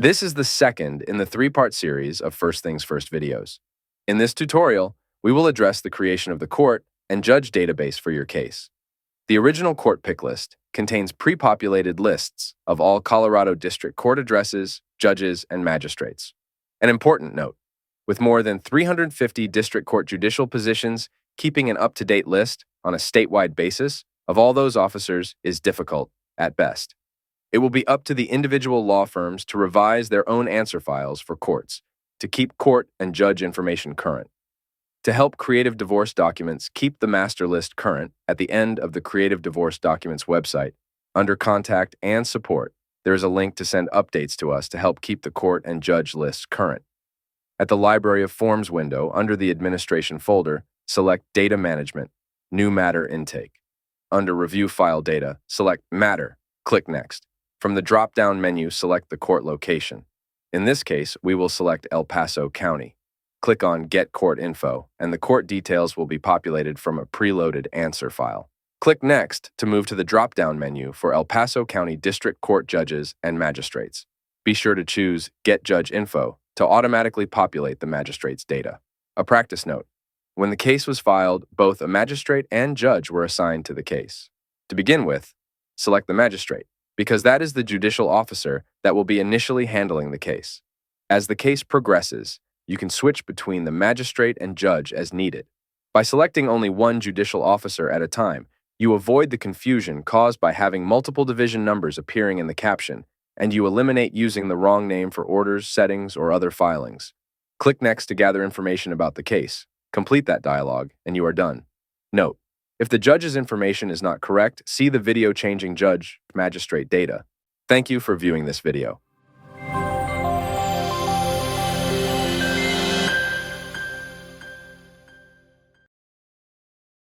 This is the second in the three-part series of First Things First videos. In this tutorial, we will address the creation of the court and judge database for your case. The original court pick list contains pre-populated lists of all Colorado District Court addresses, judges, and magistrates. An important note, with more than 350 district court judicial positions, keeping an up-to-date list on a statewide basis of all those officers is difficult at best. It will be up to the individual law firms to revise their own answer files for courts to keep court and judge information current. To help Creative Divorce Documents keep the master list current at the end of the Creative Divorce Documents website, under Contact and Support, there is a link to send updates to us to help keep the court and judge lists current. At the Library of Forms window, under the Administration folder, select Data Management, New Matter Intake. Under Review File Data, select Matter, click Next. From the drop-down menu, select the court location. In this case, we will select El Paso County. Click on Get Court Info, and the court details will be populated from a preloaded answer file. Click Next to move to the drop-down menu for El Paso County District Court judges and magistrates. Be sure to choose Get Judge Info to automatically populate the magistrate's data. A practice note: when the case was filed, both a magistrate and judge were assigned to the case. To begin with, select the magistrate, because that is the judicial officer that will be initially handling the case. As the case progresses, you can switch between the magistrate and judge as needed. By selecting only one judicial officer at a time, you avoid the confusion caused by having multiple division numbers appearing in the caption, and you eliminate using the wrong name for orders, settings, or other filings. Click Next to gather information about the case. Complete that dialog, and you are done. Note: if the judge's information is not correct, see the video changing judge magistrate data. Thank you for viewing this video.